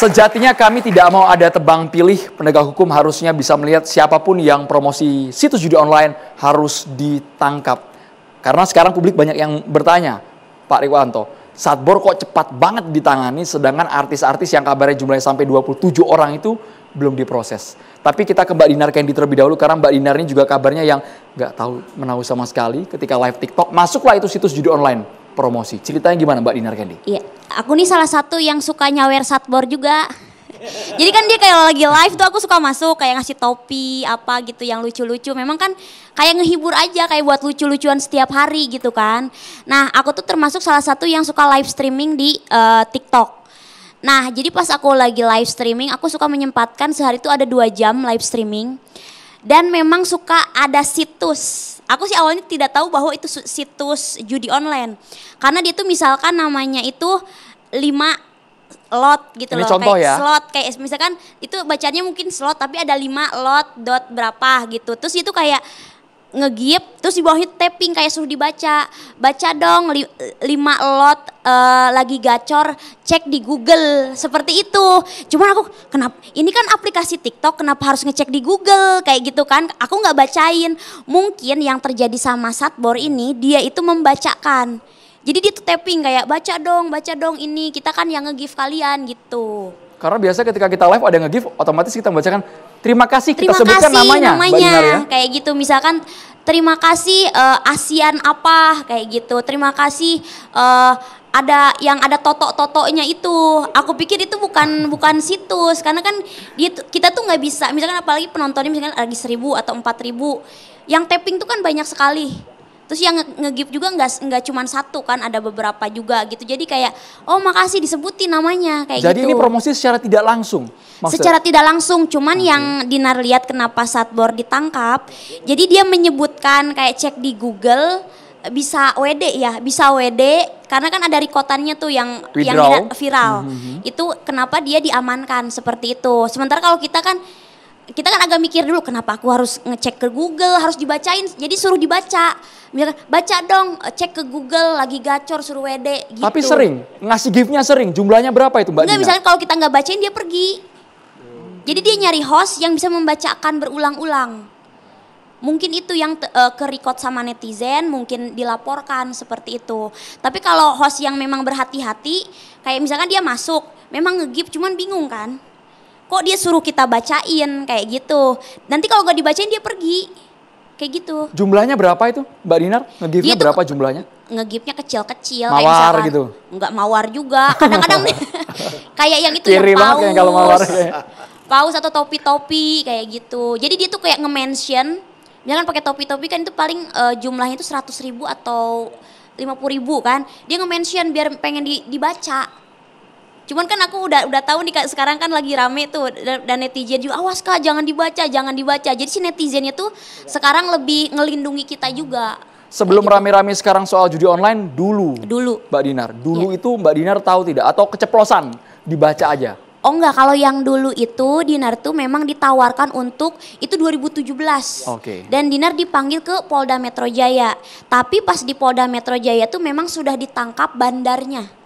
Sejatinya kami tidak mau ada tebang pilih, penegak hukum harusnya bisa melihat siapapun yang promosi situs judi online harus ditangkap. Karena sekarang publik banyak yang bertanya, Pak Rikwanto, Satbor kok cepat banget ditangani sedangkan artis-artis yang kabarnya jumlahnya sampai 27 orang itu belum diproses. Tapi kita ke Mbak Dinar Candy terlebih dahulu karena Mbak Dinar ini juga kabarnya yang nggak tahu menahu sama sekali ketika live TikTok, masuklah itu situs judi online promosi. Ceritanya gimana Mbak Dinar Candy? Iya, aku nih salah satu yang suka nyawer Satbor juga. Jadi kan dia kayak lagi live tuh aku suka masuk kayak ngasih topi apa gitu yang lucu-lucu. Memang kan kayak ngehibur aja, kayak buat lucu-lucuan setiap hari gitu kan. Nah aku tuh termasuk salah satu yang suka live streaming di TikTok. Nah jadi pas aku lagi live streaming aku suka menyempatkan sehari itu ada 2 jam live streaming. Dan memang suka ada situs. Aku sih awalnya tidak tahu bahwa itu situs judi online. Karena dia tuh misalkan namanya itu 5 lot gitu ini loh, contoh kayak ya? slot, kayak misalkan itu bacanya mungkin slot tapi ada 5 lot dot berapa gitu. Terus itu kayak ngegip, terus di bawahnya tapping kayak suruh dibaca. Baca dong 5 lot lagi gacor, cek di Google, seperti itu. Cuman aku, kenapa, ini kan aplikasi TikTok, kenapa harus ngecek di Google kayak gitu kan. Aku gak bacain, mungkin yang terjadi sama Satbor ini dia itu membacakan. Jadi dia tuh tapping kayak baca dong ini, kita kan yang nge-give kalian gitu. Karena biasa ketika kita live ada nge-give, otomatis kita membacakan terima kasih, kita sebutkan namanya. Mbak Dinar ya? Kayak gitu, misalkan terima kasih ASEAN apa, kayak gitu. Terima kasih ada yang ada totok-totoknya itu. Aku pikir itu bukan situs, karena kan kita tuh nggak bisa, misalkan apalagi penontonnya misalkan lagi 1.000 atau 4.000, yang tapping tuh kan banyak sekali. Terus yang nge-give juga nggak cuma satu kan, ada beberapa juga gitu. Jadi kayak, oh makasih disebutin namanya kayak gitu. Jadi ini promosi secara tidak langsung? Maksudnya? Secara tidak langsung, cuman yang Dinar lihat kenapa Satbor ditangkap. Jadi dia menyebutkan kayak cek di Google, bisa WD ya, bisa WD. Karena kan ada rekotannya tuh yang viral. Itu kenapa dia diamankan seperti itu. Sementara kalau kita kan agak mikir dulu kenapa aku harus ngecek ke Google, harus dibacain, jadi suruh dibaca. Misalkan baca dong, cek ke Google, lagi gacor suruh WD gitu. Tapi sering, ngasih gift-nya sering, jumlahnya berapa itu Mbak Dina? Enggak, misalnya kalau kita nggak bacain dia pergi. Jadi dia nyari host yang bisa membacakan berulang-ulang. Mungkin itu yang ke-record sama netizen, mungkin dilaporkan seperti itu. Tapi kalau host yang memang berhati-hati, kayak misalkan dia masuk, memang nge-gift cuman bingung kan. Kok dia suruh kita bacain kayak gitu. Nanti kalau gak dibacain dia pergi. Kayak gitu. Jumlahnya berapa itu Mbak Dinar? Nge-gift-nya berapa jumlahnya? Nge-gift-nya kecil-kecil. Mawar kayak misalkan, gitu? Enggak mawar juga. Kadang-kadang kayak yang itu kiri yang banget kayak kalau mawar. Paus atau topi-topi kayak gitu. Jadi dia tuh kayak nge-mention. Misalkan pakai topi-topi kan itu paling jumlahnya itu 100.000 atau 50.000 kan. Dia nge-mention biar pengen dibaca. Cuman kan aku udah tahu nih sekarang kan lagi rame tuh dan netizen juga awas Kak jangan dibaca. Jadi si netizennya tuh sekarang lebih ngelindungi kita juga. Sebelum rame-rame sekarang soal judi online dulu Mbak Dinar. Dulu iya. itu Mbak Dinar tahu tidak atau keceplosan dibaca aja? Oh enggak, kalau yang dulu itu Dinar tuh memang ditawarkan untuk itu 2017. Oke. Dan Dinar dipanggil ke Polda Metro Jaya. Tapi pas di Polda Metro Jaya tuh memang sudah ditangkap bandarnya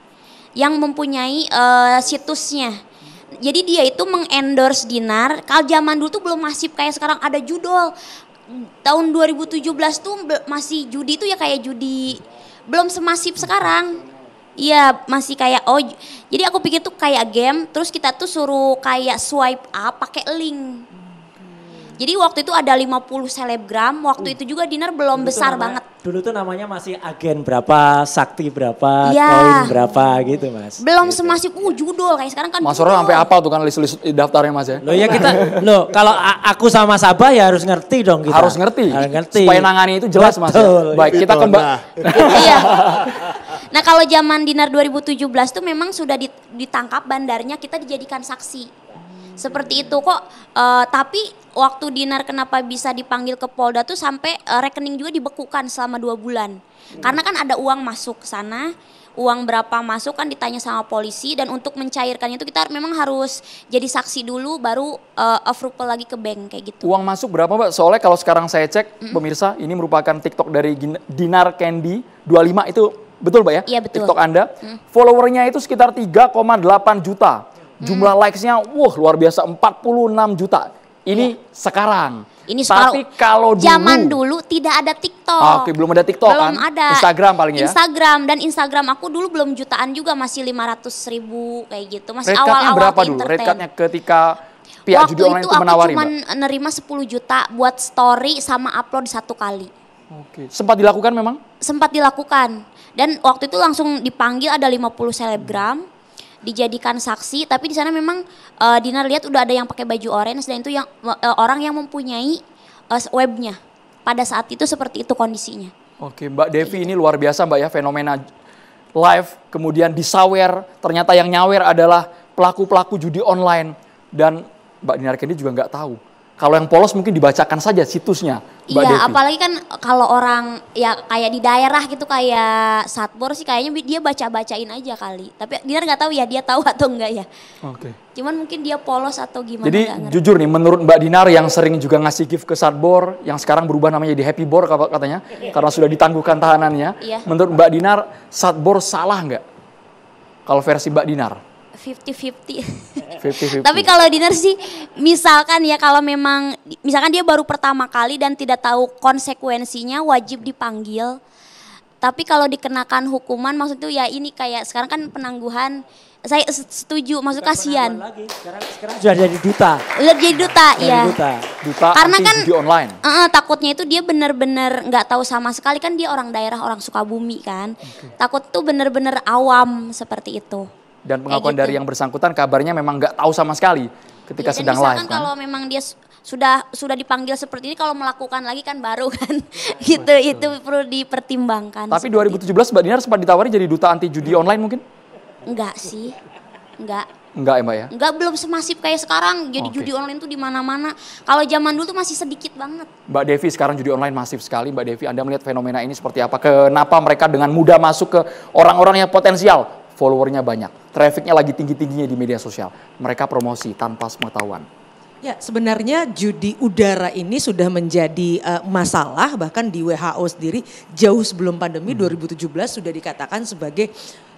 yang mempunyai situsnya. Jadi dia itu mengendorse Dinar. Kalau zaman dulu tuh belum masif kayak sekarang ada judol. Tahun 2017 tuh masih judi tuh ya kayak judi. Belum semasif sekarang. Iya masih kayak jadi aku pikir tuh kayak game. Terus kita tuh suruh kayak swipe up pakai link. Jadi waktu itu ada 50 selebgram, waktu itu juga Dinar belum dulu besar banget. Dulu tuh namanya masih agen berapa, sakti berapa, koin berapa gitu Mas. Belum gitu. semasif judul kayak sekarang kan. Mas Ora sampai apal tuh kan list-list daftarnya Mas ya. Loh ya kita, kalau aku sama Sabah ya harus ngerti dong kita. Harus ngerti. Supaya nangani itu jelas Mas ya. Baik kita kembali. Iya. Nah kalau zaman Dinar 2017 tuh memang sudah ditangkap bandarnya, kita dijadikan saksi. Seperti itu kok, tapi waktu Dinar kenapa bisa dipanggil ke Polda tuh sampai rekening juga dibekukan selama 2 bulan. Karena kan ada uang masuk ke sana, uang berapa masuk kan ditanya sama polisi dan untuk mencairkannya itu kita memang harus jadi saksi dulu baru approval lagi ke bank kayak gitu. Uang masuk berapa Mbak? Soalnya kalau sekarang saya cek pemirsa ini merupakan TikTok dari Dinar Candy 25 itu betul Mbak ya? Iya betul. TikTok Anda. Followernya itu sekitar 3,8 juta. Jumlah likes-nya, wah luar biasa 46 juta. Ini sekarang. Ini sekarang. Tapi kalau dulu, zaman dulu tidak ada TikTok. Oke, belum ada TikTok Belum kan? ada. Instagram paling ya? Instagram, dan Instagram aku dulu belum jutaan juga, masih 500.000 kayak gitu. Masih Rate cut-nya awal-awal berapa dulu? entertain. Rate cut-nya ketika pihak Waktu judi online itu menawari, aku cuma Mbak? nerima 10 juta buat story sama upload 1 kali. Oke. Sempat dilakukan memang? Sempat dilakukan. Dan waktu itu langsung dipanggil ada 50 selebgram, dijadikan saksi. Tapi di sana memang Dinar lihat udah ada yang pakai baju orange, dan itu yang orang yang mempunyai webnya. Pada saat itu seperti itu kondisinya. Oke, Mbak Devi ini luar biasa Mbak ya, fenomena live, kemudian disawer, ternyata yang nyawer adalah pelaku-pelaku judi online. Dan Mbak Dinar Candy juga nggak tahu. Kalau yang polos mungkin dibacakan saja situsnya, Mbak Devi. Iya, apalagi kan kalau orang ya kayak di daerah gitu, kayak Satbor sih kayaknya dia baca-bacain aja kali. Tapi Dinar nggak tahu ya, dia tahu atau enggak ya. Oke. Cuman mungkin dia polos atau gimana. Jadi nggak ngerti. jujur nih, menurut Mbak Dinar yang sering juga ngasih gift ke Satbor, yang sekarang berubah namanya jadi Happy Bor katanya, karena sudah ditangguhkan tahanannya. Iya. Menurut Mbak Dinar, Satbor salah nggak? Kalau versi Mbak Dinar? 50-50. 50-50. Tapi kalau Dinar sih, misalkan ya kalau memang, misalkan dia baru pertama kali dan tidak tahu konsekuensinya, wajib dipanggil. Tapi kalau dikenakan hukuman, maksud itu ya ini kayak sekarang kan penangguhan, saya setuju, maksud kasihan. Sekarang sudah jadi duta. Udah jadi duta, ya. Duta Karena anti kan judi online. takutnya itu dia bener-bener nggak tahu sama sekali, kan dia orang daerah, orang Sukabumi kan. Takut tuh bener-bener awam seperti itu. Dan pengakuan Kayak gitu. dari yang bersangkutan kabarnya memang nggak tahu sama sekali ketika Ya, dan sedang misalkan live kan. kalau memang dia sudah dipanggil seperti ini, kalau melakukan lagi kan baru kan. Gitu, itu perlu dipertimbangkan. Tapi seperti 2017 Mbak Dinar sempat ditawari jadi duta anti judi online mungkin? itu. Enggak sih. Enggak. Enggak ya Mbak ya? Enggak, belum semasif kayak sekarang. Jadi Oke. judi online tuh di mana-mana. Kalau zaman dulu tuh masih sedikit banget. Mbak Devi, sekarang judi online masif sekali. Mbak Devi, Anda melihat fenomena ini seperti apa? Kenapa mereka dengan mudah masuk ke orang-orang yang potensial? Followernya banyak, trafficnya lagi tinggi-tingginya di media sosial. Mereka promosi tanpa pengetahuan. Ya, sebenarnya judi udara ini sudah menjadi masalah, bahkan di WHO sendiri jauh sebelum pandemi 2017 sudah dikatakan sebagai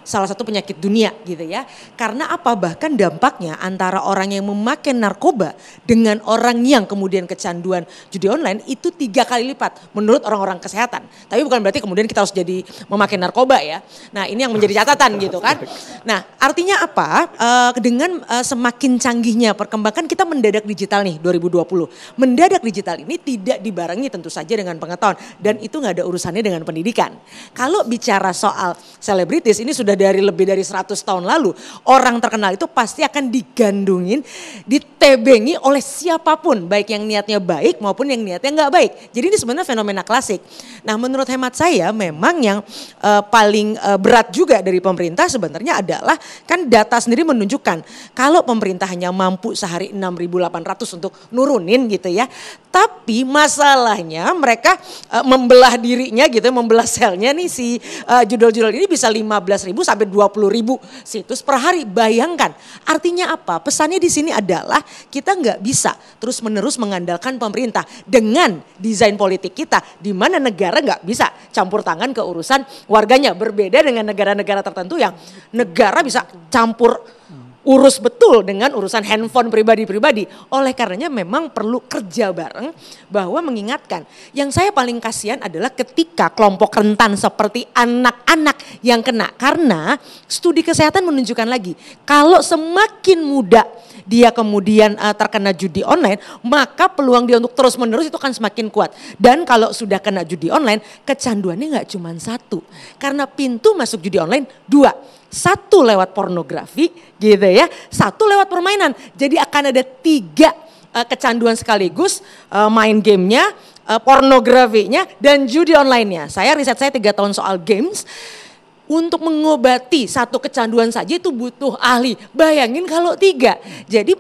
salah satu penyakit dunia gitu ya. Karena apa? Bahkan dampaknya antara orang yang memakai narkoba dengan orang yang kemudian kecanduan judi online itu 3 kali lipat menurut orang-orang kesehatan. Tapi bukan berarti kemudian kita harus jadi memakai narkoba ya. Nah, ini yang menjadi catatan gitu kan. Nah, artinya apa? Dengan semakin canggihnya perkembangan, kita mendadak digital nih 2020. Mendadak digital ini tidak dibarengi tentu saja dengan pengetahuan, dan itu nggak ada urusannya dengan pendidikan. Kalau bicara soal selebritis, ini sudah dari lebih dari 100 tahun lalu, orang terkenal itu pasti akan digandungin, ditebengi oleh siapapun, baik yang niatnya baik maupun yang niatnya nggak baik. Jadi ini sebenarnya fenomena klasik. Nah, menurut hemat saya memang yang paling berat juga dari pemerintah sebenarnya adalah, kan data sendiri menunjukkan kalau pemerintah hanya mampu sehari 6.800 untuk nurunin gitu ya. Tapi masalahnya mereka membelah dirinya gitu, membelah selnya nih si judul-judul ini bisa 15.000 sampai 20.000 situs per hari. Bayangkan, artinya apa? Pesannya di sini adalah kita nggak bisa terus-menerus mengandalkan pemerintah dengan desain politik kita, di mana negara nggak bisa campur tangan ke urusan warganya. Berbeda dengan negara-negara tertentu yang negara bisa campur urus betul dengan urusan handphone pribadi-pribadi. Oleh karenanya memang perlu kerja bareng, bahwa mengingatkan. Yang saya paling kasihan adalah ketika kelompok rentan seperti anak-anak yang kena. Karena studi kesehatan menunjukkan lagi, kalau semakin muda dia kemudian terkena judi online, maka peluang dia untuk terus menerus itu akan semakin kuat. Dan kalau sudah kena judi online, kecanduannya nggak cuma satu. Karena pintu masuk judi online 2. 1 lewat pornografi gitu ya, 1 lewat permainan. Jadi akan ada 3 kecanduan sekaligus, main gamenya, pornografinya, dan judi online-nya. Riset saya 3 tahun soal games. Untuk mengobati 1 kecanduan saja itu butuh ahli. Bayangin kalau 3. Jadi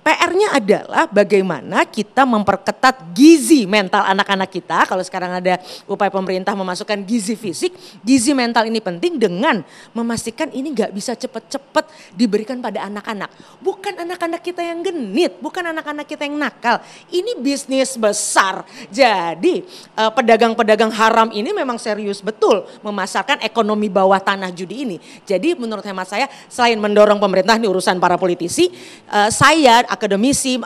PR-nya adalah bagaimana kita memperketat gizi mental anak-anak kita. Kalau sekarang ada upaya pemerintah memasukkan gizi fisik, gizi mental ini penting dengan memastikan ini nggak bisa cepet-cepet diberikan pada anak-anak. Bukan anak-anak kita yang genit, bukan anak-anak kita yang nakal. Ini bisnis besar. Jadi pedagang-pedagang haram ini memang serius betul memasarkan ekonomi bawah tanah judi ini. Jadi menurut hemat saya, selain mendorong pemerintah, ini urusan para politisi, saya akademisi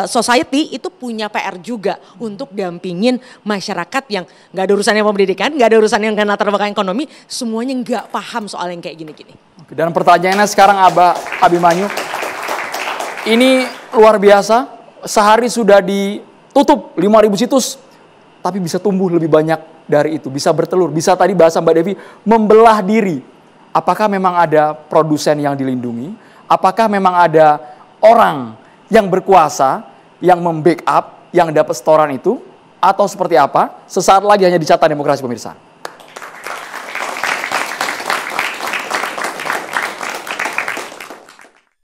society itu punya PR juga untuk dampingin masyarakat yang nggak ada urusannya pendidikan, nggak ada urusannya dengan latar belakang ekonomi, semuanya nggak paham soal yang kayak gini-gini. Dan pertanyaannya sekarang Abimanyu, ini luar biasa, sehari sudah ditutup 5.000 situs, tapi bisa tumbuh lebih banyak dari itu, bisa bertelur, bisa tadi bahasa Mbak Devi membelah diri. Apakah memang ada produsen yang dilindungi? Apakah memang ada orang yang berkuasa, yang membackup, yang dapat setoran itu? Atau seperti apa? Sesaat lagi hanya di Carta Demokrasi pemirsa.